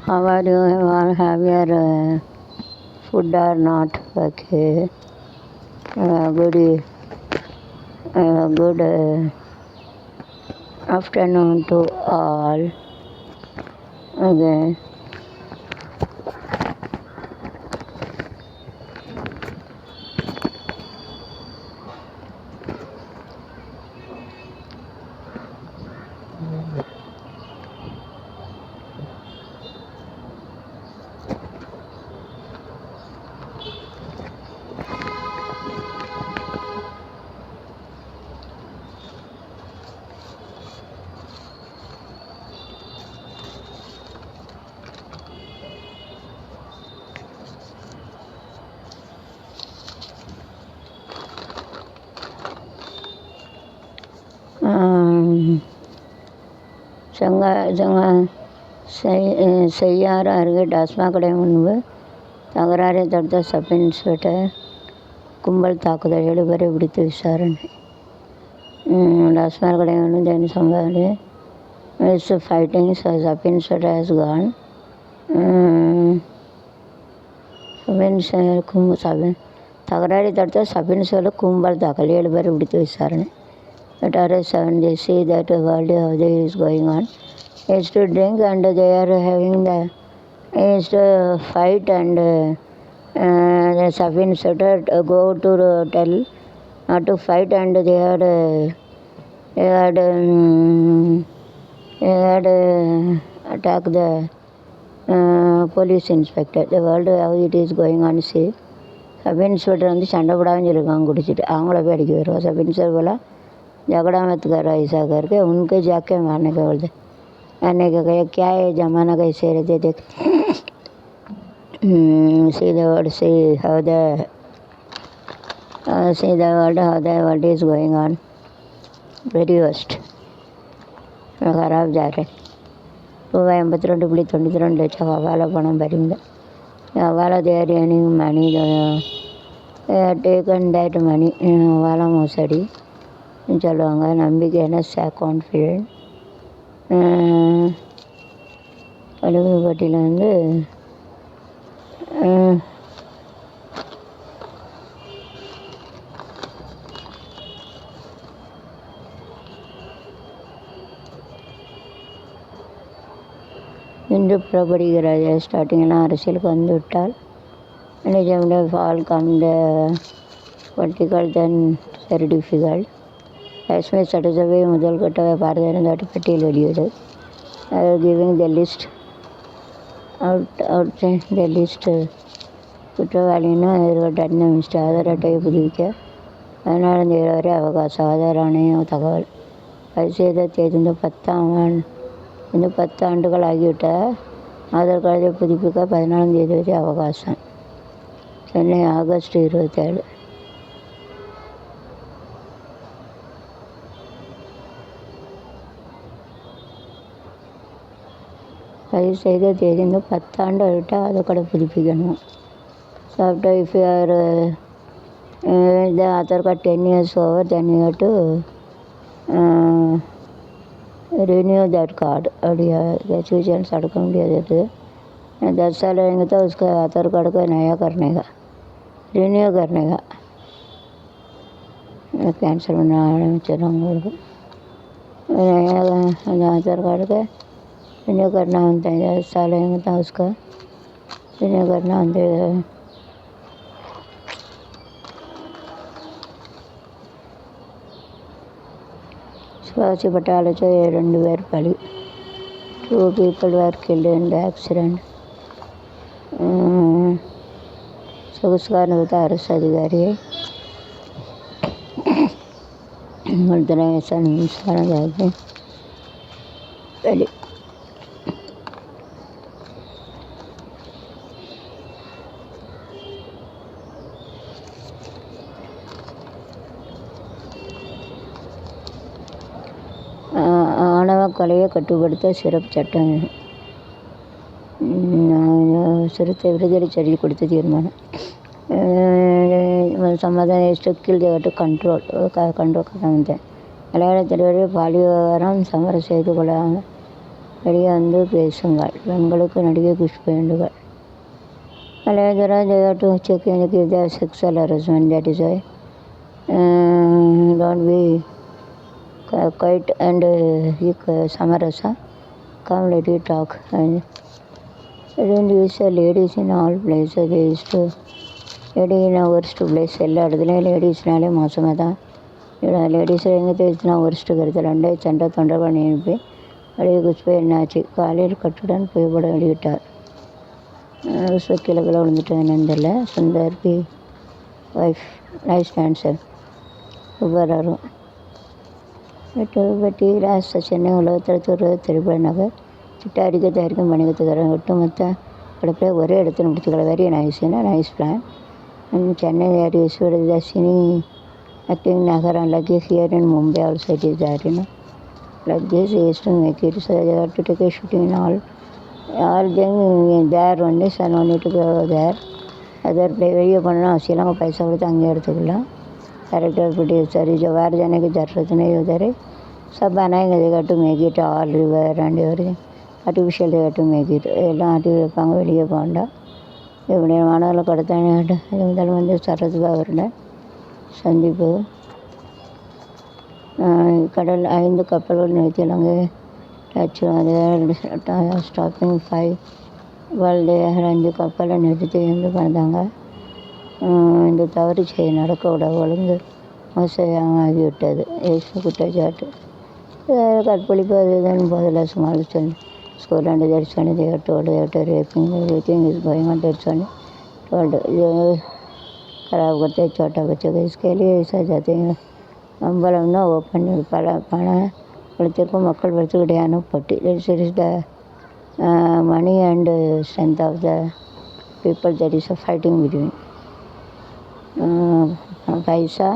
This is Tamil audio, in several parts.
How are you? Have your food or not? Okay. Good, good afternoon to all. Okay. Cheyyar அருகே டாஸ்மாக் கடை முன்பு தகராறை தடுத்த சப் இன்ஸ்பெக்டர் கும்பல் தாக்குதல் 7 பேரை பிடித்து விசாரணை. டாஸ்மாக் கடை முன்பு Jain சம்பாடு is fighting, so sub inspector has gone. தகராறை தடுத்த சப் இன்ஸ்பெக்டர் கும்பல் தாக்கல் 7 பேரை பிடித்து விசாரணை. At RS7 they see that the world how there is going on. Is to drink and they are having the is to fight and the sub inspector go to tell not to fight and they had attack the police inspector. The world how it is going on see. Sub inspector வந்து சண்டை போடாமல் சொல்லியிருக்காங்க குடிச்சிட்டு அவங்கள போய் அடிக்க வருவோம். சப் இன்ஸ்பெக்டர் போல் झगड़ा मत कर ऐसा करके उनके जाके मारने के बोलते मारने के कहे क्या है ज़माना कैसे रहते देख see the world see how the world is going on very worst खराब जा रहे ரூபாய் 82.92 லட்சம் ஹவாலா பணம் பறிமுதல். Hawala there earning money taken that money hawala மோசடி சொல்லுவாங்க. நம்பிக்கையான கான்ஃபிடென்ட் பட்டியில் வந்து இன்று புறப்படுகிறது. ஸ்டார்டிங்கெல்லாம் அரசியலுக்கு வந்து விட்டால் நிஜம் fall come the political then very difficult. Kashmir சட்டசபை முதல் கட்ட பாரதிய ஜனதா பட்டியல் வெளியிடு. Giving the list out the list குற்றவாளின்னு எதிர்கட்ட மினிஸ்டர் ஆதார் அட்டையை புதுப்பிக்க 14 வரை அவகாசம். ஆதார் ஆணையம் தகவல். பதிவு செய்த தேதி இந்த 10 ஆண்டுகள் ஆகிவிட்ட ஆதார் கார்டை புதுப்பிக்க 14 வரை அவகாசம். சென்னை ஆகஸ்ட் 27. பதிவு செய்த தேதி இந்த 10 ஆண்டு ஆகிவிட்டால் ஆதார் கார்டை புதுப்பிக்கணும். Software if you are the Aadhaar card 10 years over then you have to renew that card. அப்படியா सिचुएशंस अड़क முடியாது. 10 साल रहेंगे तो उसका आधार कार्ड को नया करने का रिन्यू करने का कैंसिल பண்ண ஆரம்பிச்சிடுவாங்க. नया आधार कार्ड का रिन्यू करना होता है. 10 साल रहेंगे तो उसका रिन्यू करना होता है. சுவாசி பட்டாளச்சோ 2 பேர் பலி. 2 people were killed in the accident. சொகுசுகாரன் அரசு அதிகாரியை மின்சாரம் பலி. ஆணவ கொலையை கட்டுப்படுத்த சிறப்பு சட்டம். சிறுத்தை விடுதலை சரி கொடுத்த தீர்மானம். சமாதான ஸ்ட்ரிக்டில் தேவட்டு கண்ட்ரோல் கண்ட்ரோல் கட்டாமத்தேன். மலையாள தலைவரை பாலி விவகாரம் சமரம் செய்து கொள்ளாமல் வெளியே வந்து பேசுங்கள். பெண்களுக்கு நடிகை குஷ்பு வேண்டுகோள். Malayadara, they have to check in if there is sexual harassment. That is why don't be quiet and Samarasa. Come, let you talk. And don't use ladies in all places. They used to lady in a worst place. எல்லா இடத்துலையும் லேடிஸ்னாலே மோசமாக தான். லேடிஸை எங்கே தேய்ச்சினா ஒர்ஸ்ட்டு கருத்து ரெண்டே சண்டை தொண்டை பண்ணி அனுப்பி அப்படியே குஷ்பு என்னாச்சு காலையில் கட்டுடன் புகைப்படம் வெளியிட்டார். கீழே விழுந்துட்டு என்னன்னு தெரியல. Sundar P wife nice dancer சூப்பராக இருக்கும். வெட்டி லாஸ்ட் சென்னை உலகத்தில் திரைப்பட நகர் சிட்டாரிக்க தயாரிக்கும் வணிகத்துக்காரன் ஒட்டுமொத்த படப்பே ஒரே இடத்துல முடிச்சுக்கலாம். வெரி நைஸ்னா nice plan. Chennai there is the cine acting Nagar and like here in Mumbai also it is there, like this is to make it, so they have to take a shooting in all them there only, so no need to go there. Other play வெளியே பண்ணணும் அவசியம் அவங்க பைசா கொடுத்து அங்கேயே எடுத்துக்கலாம். कैरेक्टर प्रोड्यूसर जो बाहर जाने की ज़रूरत नहीं उधर है, सब बनाएंगे. they got to make it all river and everything artificial, they got to make it எல்லாம் ஆட்டி வைப்பாங்க. வெளியே போண்டா இப்படி மாணவர்களை கடத்தானே இருந்தாலும் வந்து சரத்பாபுடன் சந்திப்பு. கடல் 5 கப்பல்கள் நிறுத்தினாங்க. ஸ்டாப்பிங் 5 வேர்ல்டு 5 கப்பலை நிறுத்தி வந்து பண்ணாங்க. இந்த தவறு செய்ய நடக்கக்கூட ஒழுங்கு மோசமாகிவிட்டது. ஏசு குற்றச்சாட்டு கற்பழிப்பு அது இதுன்னு போதில் சுமார் சொல்லி ஸ்கூல் அண்ட் தரிசனி தேட்டோடு ரேப்பிங் எவ்ரிதிங் இஸ் கோயிங் ஆன் தரிசனி टोल्ड खराब करते छोटा बच्चों को. इसके लिए ऐसा जाते हैं அம்பலம் தான் ஓப்பன் பல பணத்திற்கும் மக்கள் படுத்துக்கிட்டே அனுப்பட்டு. It's is the money and strength of the people that is a fighting between पैसा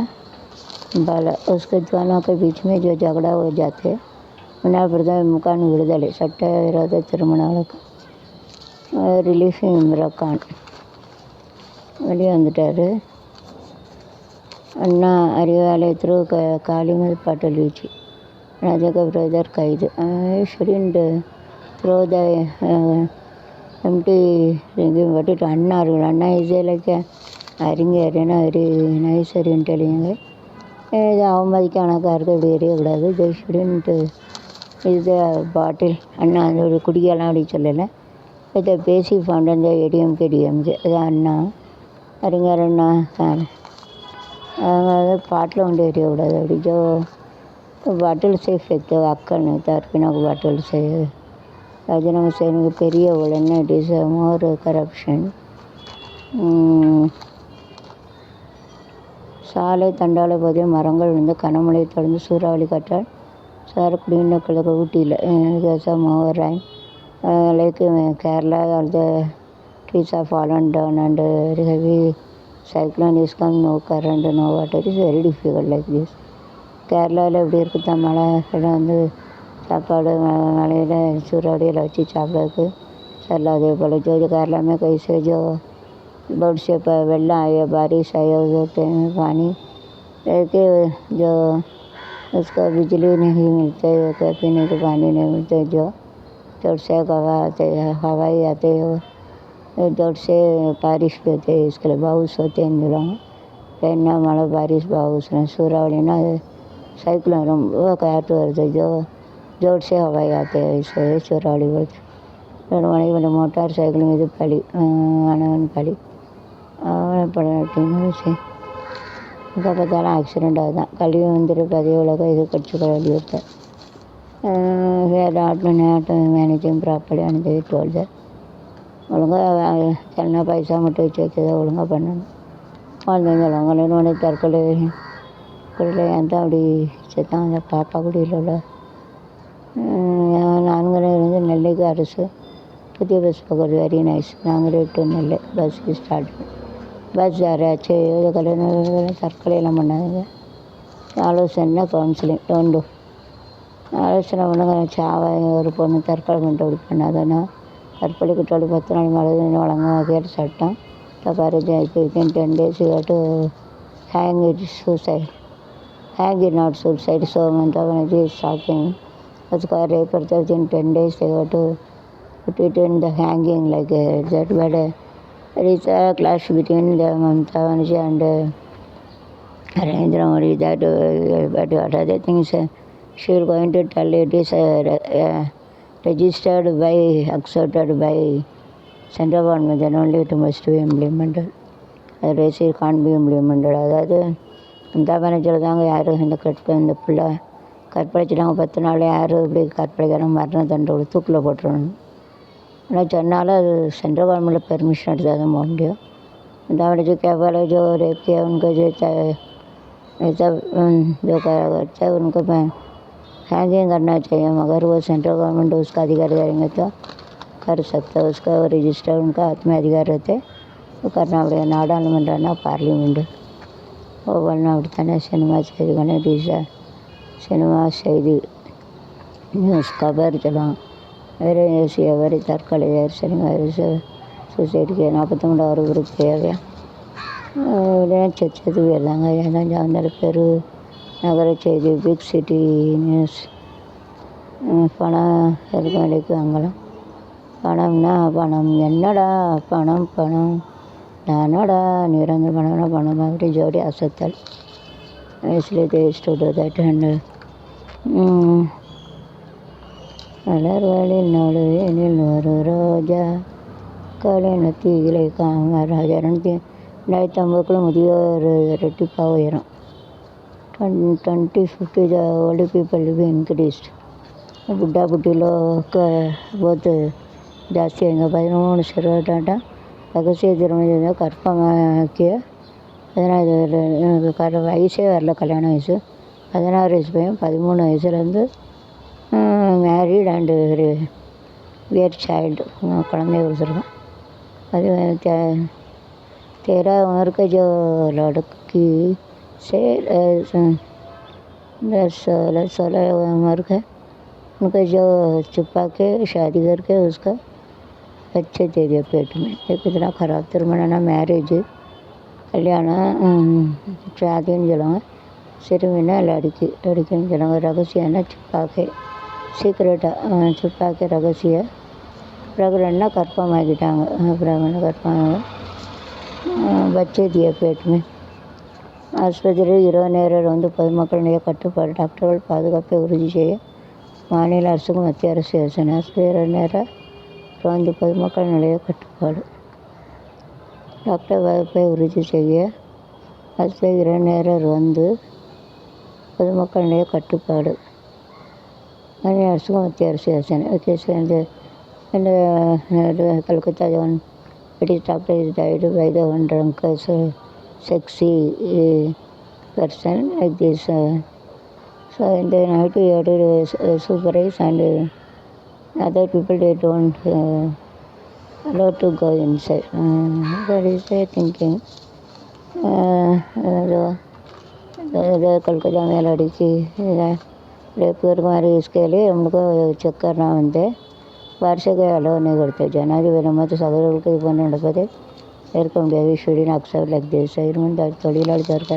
बल उसके दोनों के बीच में जो झगड़ा हो जाते முன்னாள் பிரதம முகான் விடுதலை சட்டவிரோத திருமணங்களுக்கு ரிலீஃப் இம்ரான் வெளியே வந்துட்டார். அண்ணா அறிவாலயத்தில் காளிமது பாட்டல் வீச்சு ராஜக பிரதர் கைது. ஷுடிண்ட் த்ரோ த எம்டி பட்டு அண்ணா இருக்கும். அண்ணா இசையிலக்க அறிஞர் ஏன்னா வெரி நைஸ் வெரி இன்டெலிஜென்ட். இது அவமதிக்கானக்காருக்கு இப்படி எறியக்கூடாது. தே ஷுடிண்ட் இது பாட்டில் அண்ணா அந்த ஒரு குடியெல்லாம் அப்படி சொல்லலை. இதை பேசி ஃபவுண்டன் ஏடிஎம்கே டிஎம்கே இது அண்ணா அறிஞர் அண்ணா அவங்க பாட்டில் கொண்டு எறியக்கூடாது. அப்படி ஜோ பாட்டில் से फेंकते हो अक्कल नहीं था अर्पिना को बाटल से राजीनामा செய்யணும். பெரிய ஊழல் இட் இஸ் மோர் கரப்ஷன். சாலை தண்டால போதே மரங்கள் விழுந்து கனமழை தொடர்ந்து சூறாவளி காற்றால் சாரக்குடியின் கிழக்கு ஊட்டியில் more rain like Kerala all the trees are fallen down and heavy cyclone is come, no current, no water. It is very difficult like this. கேரளாவில் எப்படி இருக்குது மழை இடம் வந்து சாப்பாடு மழையில் சூறாவளியில் வச்சு சாப்பிட்றதுக்கு சரியில்லை. அதே போல் जो केरला में कैसे जो बहुत से वेल्ला आया बारिश आया जो पानी के जो उसको बिजली नहीं मिलते पीने के पानी नहीं मिलते. जो जोर से हवाई आते हो जोर से बारिश भी होते हैं. इसके लिए बाउस होते हैं इन दिनों में रहना मड़ा बारिश बाउस सूरावली ना साइक्लोन ரொம்ப காற்று வருது. जोर से हवाई आते हैं इसे सूरावली बोलते. 2 மணிக்கு மேலே மோட்டார் சைக்கிள் மீது பலி ஆனவன் பலி அப்படின்னு விஷயம். இப்போ பார்த்தாலும் ஆக்சிடெண்ட் ஆகுதான். கல்வி மந்திரி பதவி உலக எதிர்கட்சிகள் வலியுறுத்த மேனேஜிங் ப்ராப்பர்லி அண்ட் டோல்டு ஒழுங்காக சில பைசா மட்டும் வச்சு வைக்கிறத ஒழுங்காக பண்ணணும். குழந்தைங்க அவங்களோட தற்கொலை குடியில் ஏன் தான் அப்படி செத்தான் அந்த பாப்பா குடியில் உள்ள 4 இருந்து நெல்லைக்கு அரசு புதிய பஸ் போக்குவரத்து very nice. 4 to Nellai bus start bus யாராச்சு ஏதோ கல்யாணம் தற்கொலையெல்லாம் பண்ணாதுங்க. ஆலோசனை கவுன்சிலிங் டோண்டு ஆலோசனை பண்ணுங்க. சாவாய் ஒரு பொண்ணு தற்கொலை பண்ணிட்டு அப்படி பண்ணாதுன்னா தற்கொலைக்கு 10 நாள் மழை வழங்க வகையான சட்டம் தப்பாரு. இப்போ 10 days to hang it suicide hang it not suicide. So mental is shocking. उसका rape करते within 10 days they got to put it in the hanging like that. But there is a clash between the Mamata Banerjee and Narendra Modi that but what other things she is going to tell it is registered by, accepted by central government, then only it must be implemented. Otherwise it can't be implemented. அதாவது மம்தா பானர்ஜியில் தாங்க யாரும் இந்த இந்த பிள்ளை கற்பழிச்சிட்டாங்க 10 நாள் யாரும் இப்படி கற்பழிக்கிறாங்க மரண தண்டனை தூக்கில் போட்டுருணும். ஆனால் சொன்னாலும் அது சென்ட்ரல் गवर्नमेंट परमिशन எடுத்தால் தான் போக முடியும். ममता बनर्जी क्या बोले जो रेप किया उनको जो ऐसा जो करता है उनको हैंगिंग करना चाहिए, मगर वो सेंट्रल गवर्नमेंट उसका अधिकार देंगे तो कर सकता है. उसका रजिस्टर उनका हाथ में अधिकार रहते वो करना पड़ेगा. நாடாளுமன்றம்னா பார்லிமெண்ட்டு ஒவ்வொன்றா அப்படித்தானே. சினிமா செய்திகள் சினிமா செய்தி நியூஸ் கபர் சொல்லுவாங்க. வேறு எவரி தற்கொலை சினிமா சூசைடுக்கு 43வது குரூப் தேவையா చచ్చేది వెళ్ళంగా ఏదైనా అందరి పేరు நகர செய்தி பிக் சிட்டி நியூஸ் பணம் எதுக்கு வாங்கலாம். பணம்னா பணம் என்னடா பணம் பணம் நானடா நிரந்தர பணம்னா பணம் அப்படி ஜோடி அசத்தல். इसलिए they used to do that. And மலர்களில் நடுவேனில் ஒரு ரோஜா கலைன தீயிலை காமராஜா 2050 முதியோர் ரெட்டிப்பாக உயரும். 2050 the old people will be increased. बुढ़ा बुढ़ी लोग बहुत ಜಾಸ್ತಿ ಆಗಿ 13 ಶುರುವಾಟ ரகசிய திருமணம் கற்பமாக்கிய 15 வயசே வரல, கல்யாண வயசு 16 வயசு பையன் 13 வயசுலேருந்து மேரிட் அண்டு வியர் சைல்டு குழந்தைய கொடுத்துருக்கோம். அது 13 उम्र के जो लड़की से 16 उम्र के उनको जो छुपा के शादी करके उसका बच्चे दे दिया पेट में. ये कितना ख़राब திருமணம்னா மேரேஜ் கல்யாணம் शादिன்னு சொல்லுவாங்க. சிறுமின்னா லடுக்கின்னு சொல்லுவாங்க. ரகசியம்னா छुपाके சீக்ரெட்டாக छुपाके ரகசிய. பிரகடனா கற்பமாக்கிட்டாங்க. பிரகடன கற்பமாக பச்சை दिए पेट में. ஆஸ்பத்திரியில் இரவு நேரம் வந்து பொதுமக்களுடைய கட்டுப்பாடு டாக்டர்கள் பாதுகாப்பை உறுதி செய்ய மாநில அரசுக்கும் மத்திய அரசு யோசனை. ஆஸ்பத்திரி இரவு நேரம் வந்து பொதுமக்கள் நிலைய கட்டுப்பாடு டாக்டர் பாதுகாப்பை உறுதி செய்ய ஆஸ்பத்திரி இரவு நேரம் வந்து பொதுமக்கள் நிலைய கட்டுப்பாடு மாநில அரசுக்கும் மத்திய அரசு யோசனை. Okay sir. இந்த Calcutta one British doctor is died by the one drunk sexy person like this. So in the night we had to supervise and other people they don't allow to go inside. That is the thinking. Calcutta में लड़की रेप हमारे इसके लिए हमको चेक करना बनते बाहर से कोई अलाउ नहीं करते. जनाधिपति मत सगरಕ್ಕೆ ಬಂದು ನಡಪದೆ ಏರ್ಕೊಂಡು ಶೂಡಿನ ಅಕ್ಸೆಪ್ಟ್ ಲೈಕ್ ದಿಸ್ ಇರ್ಮಂತ ತೊಳಿಲಾಡಿ ದೊರಕ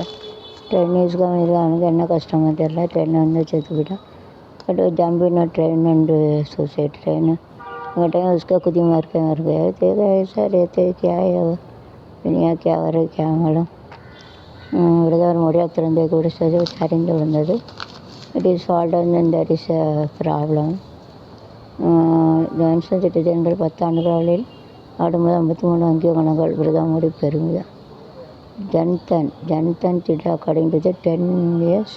ಟ್ರೈನ್ ಈಸ್ಕೊಂಡು ಅವನಿಗೆ ಎನ್ನ ಕಷ್ಟ ಅಂತೆಲ್ಲ ಟ್ರೈನ್ ಒಂದು ಚೆತ್ಬಿಟ್ಟ. बट जाम्बिना train and suicide train time उसका खुद ही मर गया. देखा ऐसा रहते क्या है दुनिया क्या हो रहा है क्या मालूम. பிரதமர் மோடி ಹತ್ತಿರಂದ ಕೂಡಿಸೋದು ಚಾರಿಂದ ಬಂದದು. It is fault and that is problem. Johnson திட்டத்தின்படி 10 ஆண்டுகளில் ஆடும்போது 53 வங்கி கணக்குகள் பிரதமர் மோடி பெருமிதம். ஜன்தன் திட்டம் அக்கார்டிங் டு த 10 years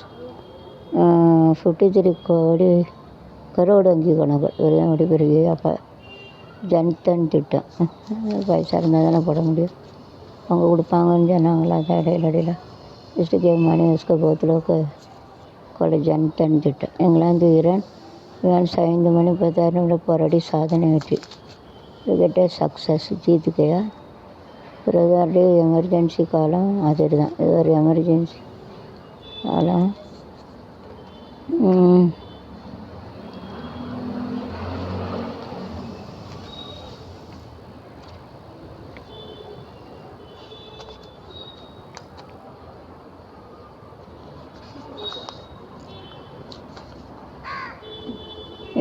53 கரோடு வங்கி கணக்குகள் பிரதமர் மோடி பெருகி. அப்போ ஜன்தன் திட்டம் பைசா இருந்தால் தானே போட முடியும். அவங்க கொடுப்பாங்கன்னு சொன்னாங்களா அதை இடையில ஜஸ்ட் கேவ் மணி उसको बहुत लोग கொலை ஜன்தன் திட்டம். இங்கிலாந்து ஈரான் 5 மணி 16 நிமிடம் போராடி சாதனை வெற்றி கிரிக்கெட்டை சக்ஸஸ் ஜீத் கயா. பிரதமருடைய எமர்ஜென்சி காலம் அது தான். இது ஒரு எமர்ஜென்சி காலம்.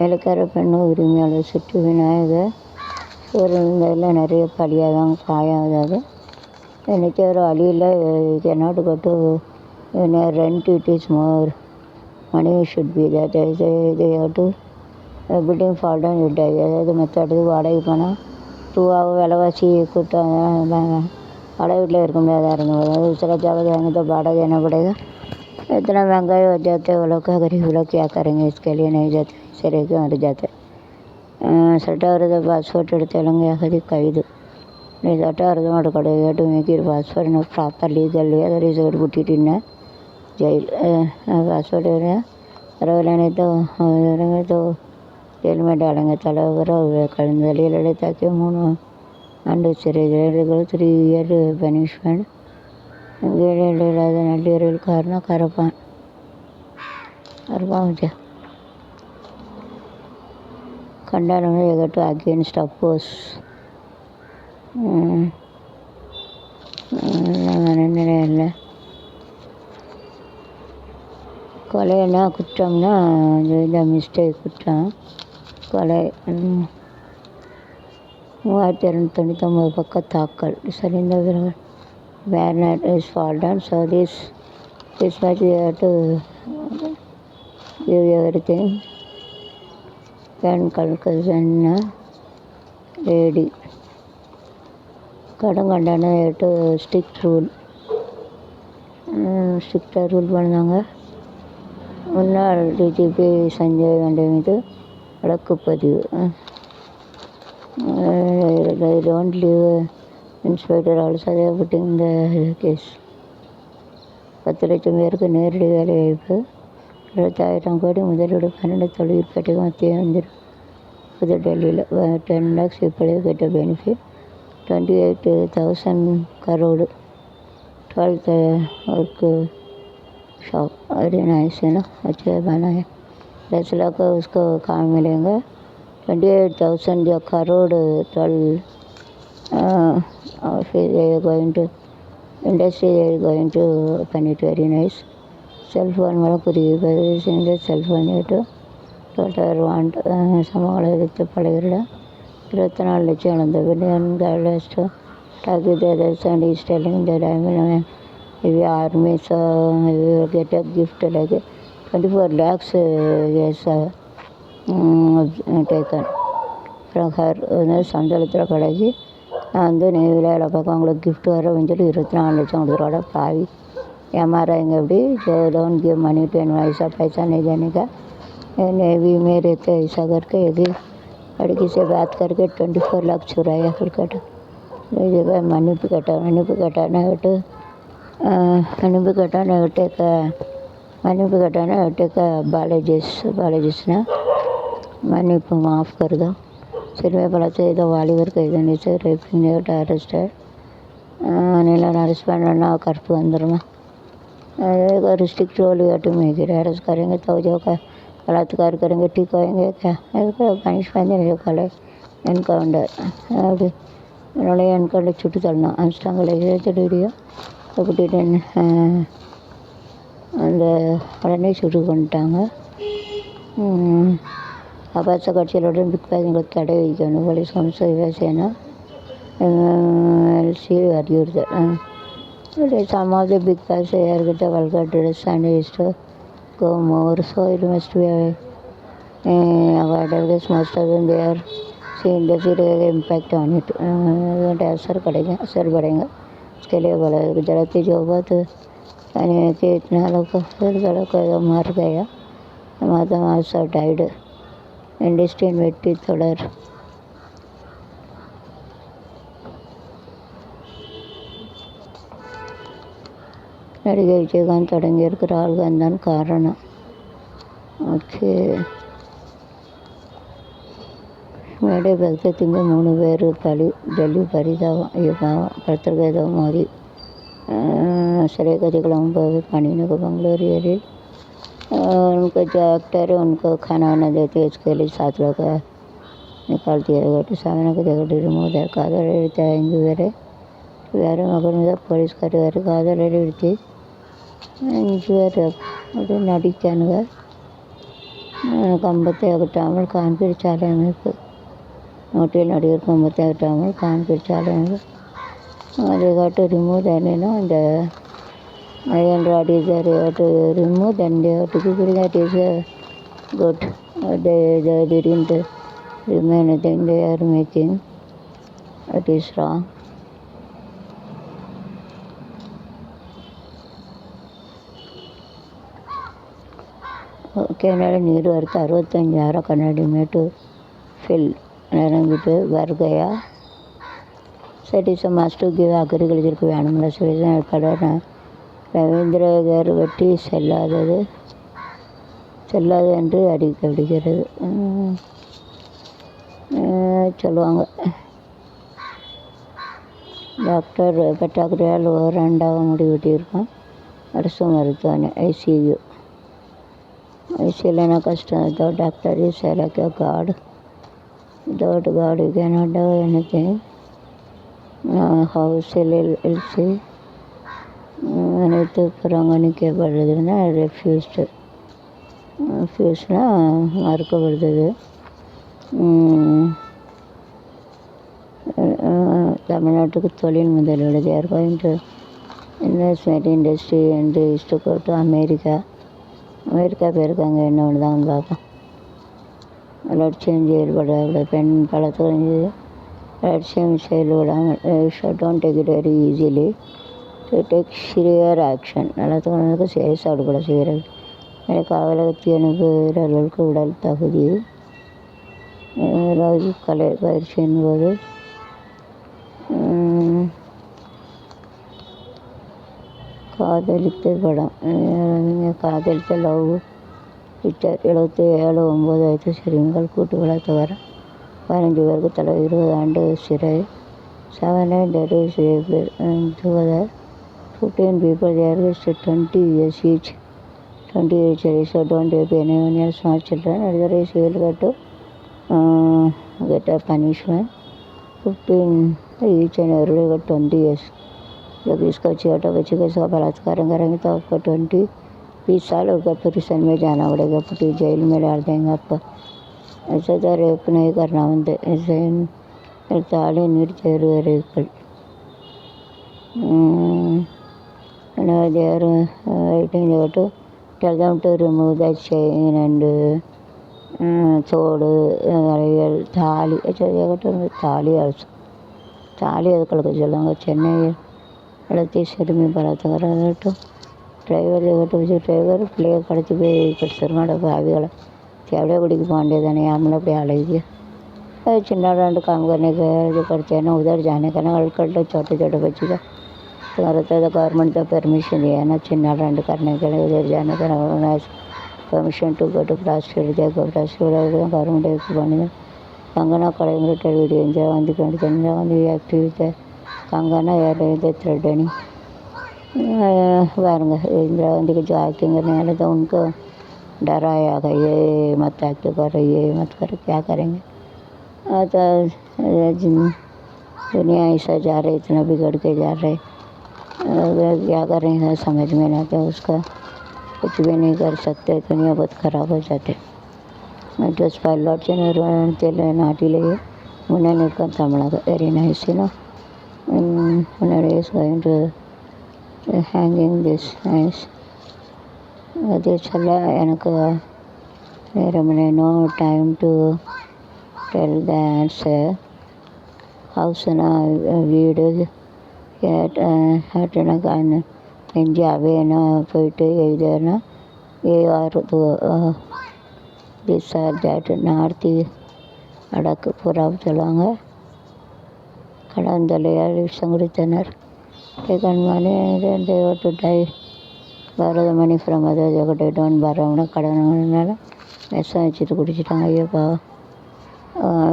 வேலைக்கார பெண்ணு உரிமையாளர் சுற்று விநாயகர் சூரியனில் நிறைய பலியாதான் காயாகாது எனக்கு ஒரு வழியில் cannot go to rent. It is more money should be that they have to building fall down you die. அதாவது மற்ற அடுத்து வாடகை போனால் ரூபாவை விலைவாசி கூட்டம் வாடகை வீட்டில் இருக்க முடியாதா இருந்தது சில ஜாவது வாங்கிட்டு வாடகை என்ன पड़ेगा इतना महंगाई हो जाते वो लोग का गरीब लोग क्या करेंगे इसके लिए नहीं जाते सिरे के मर जाते ಸೆಟ್ಟಾರದ ಪಾಸ್ಪೋರ್ಟ್ எடுத்தவங்க அகதி கைது நீ சட்டாரது மட்டும் கிடையாது to make your passport proper legally அதை ரிசர்வ் குட்டிட்டுன்னா ஜெயில் पासपोर्ट परवाइल्ला नहीं तो जेल में डालेंगे தலைவர் கலந்து வெளியில் தாக்கி 3 ஆண்டு சிறை 3 இயர் பனிஷ்மெண்ட் கீழே இல்லாத நள்ளிரவில் காரணம் கரப்பான் வச்சா கண்டனம் எகட்டு அகேன்ஸ்ட் அப்போஸ் இல்லை கொலைன்னா குற்றம்னா இந்த மிஸ்டேக் குற்றம் கொலை 3299 பக்க தாக்கல் சரிந்த பிறகு பேர்னட் is fallen so this much you have to give everything பெண் கல்கசன்னா லேடி கடும் கண்டனம் டு ஸ்ட்ரிக்டாக ரூல் பண்ணாங்க முன்னாள் டிஜிபி சஞ்சய் கண்டே மீது வழக்குப்பதிவு don't leave inspector also they putting the case 10 லட்சம் பேருக்கு நேரடி வேலை வாய்ப்பு 20,000 கோடி முதலீடு 12 தொழிற்பேட்டைக்கு மத்திய வந்துடும் புதுடெல்லியில் 10 lakhs people get a benefit 28,000 crore 12th work shop very nice है ना अच्छा बना है 10 लाख उसको काम मिलेंगे 28,000 जो करोड़ 12 फिर going to industry they are going to open it very nice cell phone वाला पूरी in the cell phone to total want சமூக எதிர்த்து பழகிற 24 லட்சம் இழந்த billion dollars target others and is telling that I mean if you army so you get a gift like 24 lakhs yes taken from her சந்தளத்தில் பழகி நான் வந்து நேவியில் வேலை பார்க்க அவங்களுக்கு கிஃப்ட் வர சொல்லி 24 லட்சம் கொடுக்குறோட பாவி ஏமாறாங்க எப்படி जो don't give money to ऐसा पैसा नहीं देने का नेवी में रहते ऐसा करके एक लड़की से बात करके 24 लाख चुराया हलकट मनी पे कटाना का बालाजिसना मनी पे माफ़ कर दो सिर में पड़ा से तो वालीवर कह देने से रेपिंग अरेस्ट है नीला अरेस्ट करना कर्फ्यू अंदर में restrict role to make it arrest करेंगे तो जो का बलात्कार करेंगे ठीक होएंगे क्या पनिशमेंट जो कले एनकाउंटर என்னோட என்கவுண்டர் சுட்டு தள்ளணும் அனுப்பிச்சிட்டாங்களே வீடியோ அப்படிட்டு அந்த உடனே சுட்டு கொண்டுட்டாங்க ஆபாச காட்சிகளுடன் பிக் பாஸ்ங்களுக்கு தடை வைக்கணும் போலீஸ் கமிஷனர் சிவசேனா எல்சி வலியுறுத்தல் some of the big boss ஏர்கிட்ட vulgar dress and is to go more so it must be avoided this most of them they are seen the impact on it असर बढ़ेगा उसके लिए बोला गुजराती जो बहुत यानी कि इतना लोग मर गया माता आल्सो डाइड इंडस्ट्री வெட்டி தொடர் நடிகை விஜயகாந்த் தொடங்கியிருக்கிற ஆள்கான் தான் காரணம் ஓகே மேடை பக்தத்துக்கு 3 பேர் பலி டெல்லி பரிதாபம் ஐயோ பாவம் படுத்துருக்க மோதி सरे कथिकल पानी को बंगलोर एरिया उनको जो एक्टर है उनको खाना वाना देते इसके लिए 7 लोग निकाल दिया गया तो सामने को देखो रिमूव कादर इंगू वेरे वेरे मगर में पोलिस करी वेरे कादर इंगू वेरे नड़ीकानुगा कंबत्ते कान पिरचाले మీకు నోటిలో అడిగారు కంబత్తే కాన్ పిరచాలి they got to remove that, the iron rod is there, you have to remove, then they have to figure that is good. They didn't remain anything they are making. It is wrong. Canada ನೀರು ಅರ್ಥ 65,000 ಕನ್ನಡಿ ಮೇಟು ಫಿಲ್ ಬಿಟ್ಟು ಬರ್ Gaya That is a must to give agriculture animal solution ஏற்பட ரவீந்திர garu வெட்டி செல்லாதது என்று அடிக்கப்படுகிறது சொல்லுவாங்க. டாக்டர் பற்றாக்குறையால் ஓராண்டாக முடிவெட்டியிருக்கோம் அரசு மருத்துவமனை ஐசியூ. ஐசியூலனா கஷ்டம். Without doctor is like a god. Without God you cannot do anything. House LLC அனைத்து புறங்கணிக்கப்படுறதுன்னா ரெஃப்யூஸ்னால் மறுக்கப்படுறது. தமிழ்நாட்டுக்கு தொழில் முதலீடு they are going to investment industry and is to go to America போயிருக்காங்க. என்ன ஒன்றுதாங்கன்னு பார்ப்போம். லட்சியம் செயல்பட பெண் பலத்துக்கு லட்சியம் செயல்படாமல் don't take it very easily to take severe action. நல்லதுக்கு செயற்பாடு கூட செய்கிறது. காவலகத்தி அனுப்புகிறவர்களுக்கு உடல் தகுதி கலை பயிற்சி என்பது காதலித்த படம் காதலித்த லவ் பிக்சர் 77-9 வயது சிறுமிகள் கூட்டு வளர்த்தவர 15 பேருக்கு தலை 20 ஆண்டு சிறை. 7 that is 15 people there is 20 years each. 20 years so don't rape anyone else, small children, otherwise you will get a punishment. 15 each and every got 20 years. जब इसका छोटा बच्चे का सब बलात्कार करेंगे तो आपको 20 साल होगा प्रिजन में जाना पड़ेगा, फिर जेल में डाल देंगे आपको. ऐसा तो रेप नहीं करना होता. ऐसे ताली निर्चर rape. They are waiting to tell them to remove that chain and sword, தாலி தாலி also. தாலி அதுக்களுக்கு சொல்லுவாங்க. சென்னையில் கடத்தி சிறுமி பலாத்காரம் டிரைவர் டிரைவர் பிள்ளைய கடத்தி போய் கடிச்சிருமாட பாவிகளை தேவையா குடிக்க पांडे हम लोग पे हालेगी चिन्ना डांड काम करने के जो करते हैं ना उधर जाने का ना कर लो छोटे बच्चे का तुम्हारा तो गवर्नमेंट का परमिशन दिया है ना चिन्ना डांड करने के लिए उधर जाने का permission to go to plastic government बने कंगना कड़े वीडियो வந்து ஆக்டிவிட்டி कंगना यार थ्रेड नहीं பாருங்க इंदिरा गांधी की जो एक्टिंग करने वाले तो उनको डराया गया ये मत एक्ट करो ये मत करो क्या करेंगे. तो दुनिया ऐसा जा रही इतना बिगड़ के जा रहे क्या करेंगे समझ में ना आते. उसका कुछ भी नहीं कर सकते. दुनिया बहुत ख़राब हो जाते. just pilot नाटिले मुन्ने निकल Tamil very nice is going to hanging this nice. அது சொல்ல எனக்கு நேரமே no time to tell the answer. ஹவுஸ்னா வீடு எனக்கு இந்தியாவேனா போயிட்டு எழுதுனா AR this or that நார்த்தி வடக்கு புறாவு சொல்லுவாங்க. கடந்தலையால் விஷம் குடித்தனர். கண்மானே 2 to die. பாரதமணி ஃப்ரம் அதை ஜெகடேட்டோன் பாரவனை கடனால விஷம் வச்சுட்டு குடிச்சிட்டாங்க. ஐயோப்பா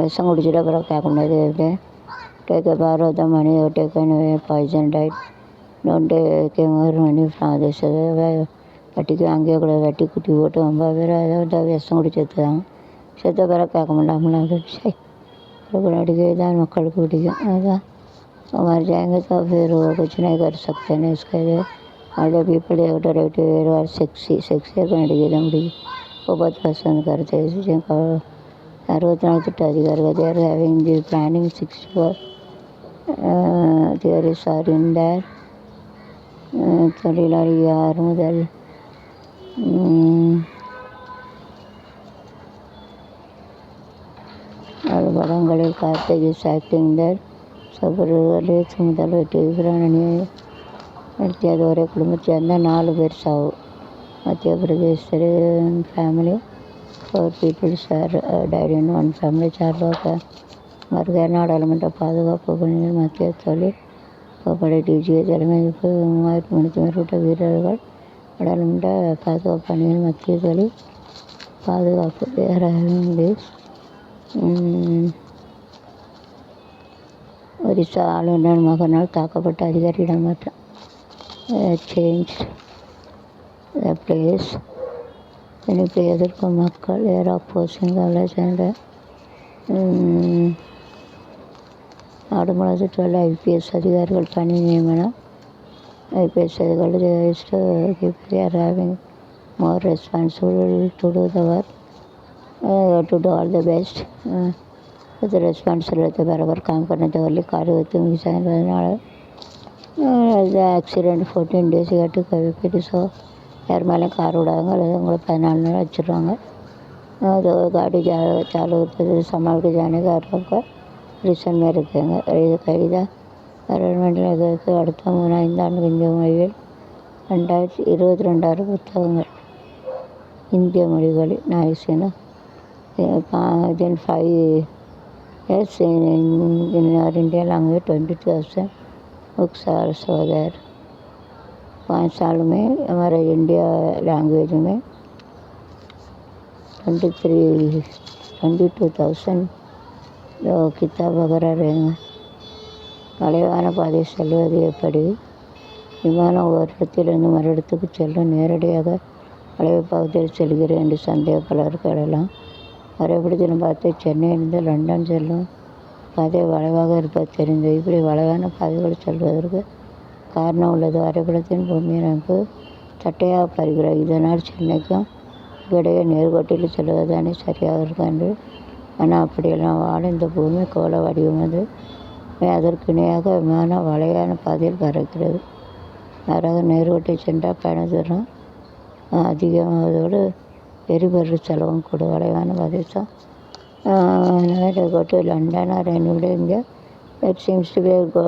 விஷம் குடிச்சிட்டு அப்புறம் கேட்கக்கூடாது. எப்படி டேக் பாரதமணி taken poison tight don't take money from அதை வெட்டிக்கு அங்கேயே கூட வெட்டி குட்டி போட்டு 9 பேர் அதாவது விஷம் குடிச்சிருக்காங்க. செத்த பிற கேட்க மாட்டாங்களா சரி अड़के दान मक्कड़ को हमारे जाएंगे तो फिर वो कुछ नहीं कर सकते ना. इसके लिए other people have to write very sexy अड़के दम वो बहुत पसंद करते हैं इसी जगह 64 திட்ட அதிகாரிகள். They are having the planning 64 theories are in there. தொழிலாளி யார் முதல் படங்களில் கார்த்திக் இஸ் ஆக்டிங் தட் சபரிலேஸ் முதல் டிவிராணி நடத்தியது ஒரே குடும்பத்தை சேர்ந்த 4 பேர் சாவு. மத்திய பிரதேச family 4 people died in one family. சார்பாக மருகே நாடாளுமன்ற பாதுகாப்பு பணியில் மத்திய தொழில் கபடி டிஜிஏ தலைமைக்கு 3000 மேற்பட்ட வீரர்கள் நாடாளுமன்ற பாதுகாப்பு பணியில் மத்திய தொழில் பாதுகாப்பு ஒரிசா ஆளுநர் மகனால் தாக்கப்பட்ட அதிகாரி இடமாற்றம். சேஞ்ச் த பிளேஸ் இப்போ எதிர்க்கும் மக்கள் ஏர் அப்போசிங் சேர்ந்த நாடு முழுவதும் 12 IPS அதிகாரிகள் பணி நியமனம். IPS அதிகாரிகள் having more responsible to do the work to do all the best with the responsibility बराबर काम करने के वाले कार्य होते हैं मिसाइल बनाने the accident 14 days ஆட்டு கவிப்படி ஸோ யார் மேலே கார் விடாங்க அல்லது உங்களை 14 நாள் வச்சுருவாங்க. அது गाड़ी चालू होते संभाल के जाने का आपका रीसन में रखेंगे. இது கைதா அரண்மனையில் அடுத்த 3-5 ஆண்டு இந்திய மொழிகள் 2022 புத்தகங்கள் இந்திய மொழிகளில் நாயசினா. Then 5 years in our Indian language 22,000 books are also there. 5 साल में हमारे इंडिया लैंग्वेज में 22,000 किताब वगैरह रहेंगे. மலைவான பாதை செல்வது எப்படி? விமானம் ஒரு இடத்திலிருந்து மறு இடத்துக்கு செல்ல நேரடியாக மலைவாழ் பகுதியில் செல்கிறேன் என்று சந்தேகப்பலருக்கு எழலாம். வரைபடத்திலும் பார்த்து சென்னையிலிருந்து லண்டன் செல்லும் பாதை வளைவாக இருப்பது தெரிந்தது. இப்படி வளைவான பாதைகள் செல்வதற்கு காரணம் உள்ளது. வரைபடத்தின் பூமி அமைப்பு தட்டையாக பருகிறது. இதனால் சென்னைக்கும் இடையே நேர்கோட்டில் செல்வதுதானே சரியாக இருக்கும் என்று. ஆனால் அப்படியெல்லாம் வாழும் இந்த பூமி கோள வடிவமது. அதற்கு இணையாக விமானம் வளைவான பாதையில் பறக்கிறது. மாறாக நேர்கோட்டில் சென்றால் பயண தூரம் அதிகமாவதோடு எரிபொருள் செலவும் கூட. வளைவான பாதை தான் go to London or anywhere in India. That seems to be go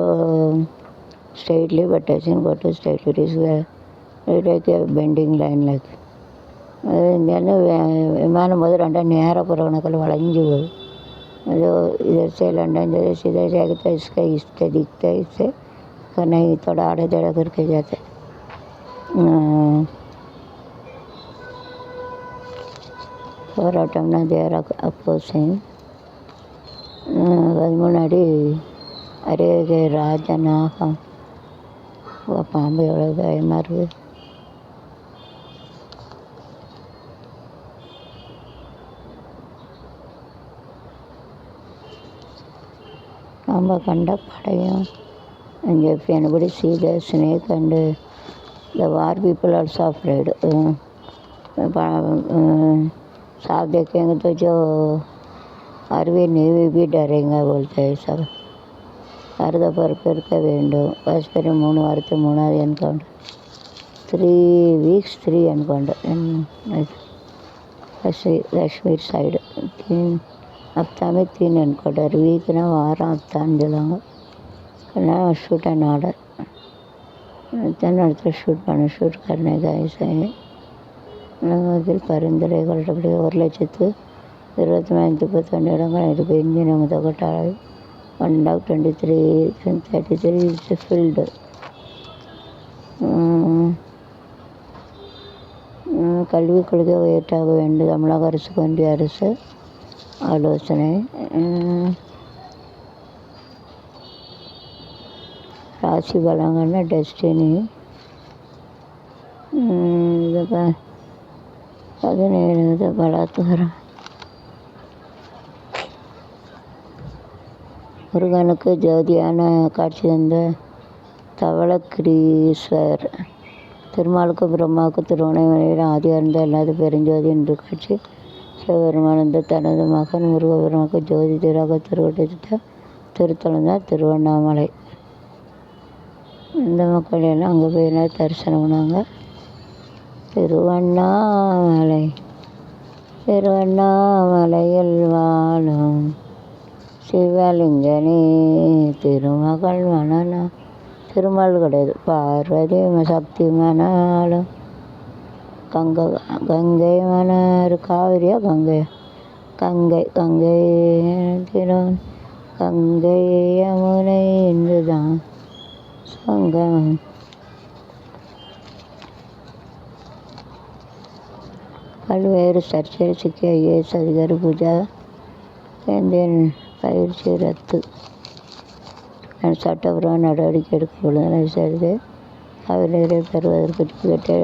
straightly, but doesn't go to straightly. It is like a bending line like. இந்தியாவில் விமானம் போது ரெண்டாம் நேராக போகிற கணக்கில் வளைஞ்சு போகுது. அது इधर से लंदन जैसे सीधा जाएगा तो इससे दिखता है. इससे नहीं थोड़ा आड़े टेढ़ा करके जाते. போராட்டம்னா தேர் அப்போசிங். அது முன்னாடி அருகே ராஜநாகம் பாம்பு எவ்வளோ பயமாக இருக்குது. பாம்பை கண்ட படையும். And if anybody see the snake and the war people also afraid. सांप देखेंगे तो जो आर्मी नेवी भी डरेंगे बोलते हैं सब. அறுத பொறுப்பேற்க வேண்டும். பரஸ்பர 3 வாரத்து 3வது encounter 3 weeks 3 encounter Kashmir side 3 हफ्ता में 3 एनकाउंटर. वीक ना वारा हफ्ता अंजलांगा ना शूट एंड ऑर्डर तन शूट பண்ண शूट करने का ऐसा है. உலகத்தில் பரிந்துரைகளபடி 1,23,31 இடங்கள் இருக்குது. இந்திய முதற்கட்டாளர் 1,23,33 is filled. கல்விக் கொள்கை உயர்த்தாக வேண்டும். தமிழக அரசுக்கு ஒன்றிய அரசு ஆலோசனை. ராசி பலங்கன்னா டெஸ்டினி. 17 பலாத்காரம். முருகனுக்கு ஜோதியான காட்சி தந்த தவளகிரீஸ்வர் திருமாலுக்கு பிரம்மாவுக்கு திருவண்ணாமலையில் ஆதியார்ந்த அல்லாத பெருஞ்சோதி என்று காட்சி சிவபெருமானந்த தனது மகன் முருகபெருமானுக்கு ஜோதி தீராக திருவடித்த திருத்தலம் தான் திருவண்ணாமலை. இந்த மக்கள் எல்லாம் அங்கே போய் தரிசனம் பண்ணாங்க. திருவண்ணாமலை திருவண்ணாமலையில் வாழும் சிவலிங்கனே திருமகள் மனனா. திருமால் கிடையாது, பார்வதி சக்தி மணாலும் கங்கை மணர் காவிரியா கங்கையா கங்கை திறன் கங்கை யமுனை என்றுதான் சங்கம். பல்வேறு சர்ச்சையில் சிக்கிய ஐஏஎஸ் அதிகாரி பூஜா கேந்திரன் பயிற்சி ரத்து. சட்டப்பூர்வ நடவடிக்கை எடுக்க உள்ளதாக விசாரித்து காவிரி நீரை பெறுவதற்கு டிக்கெட்டை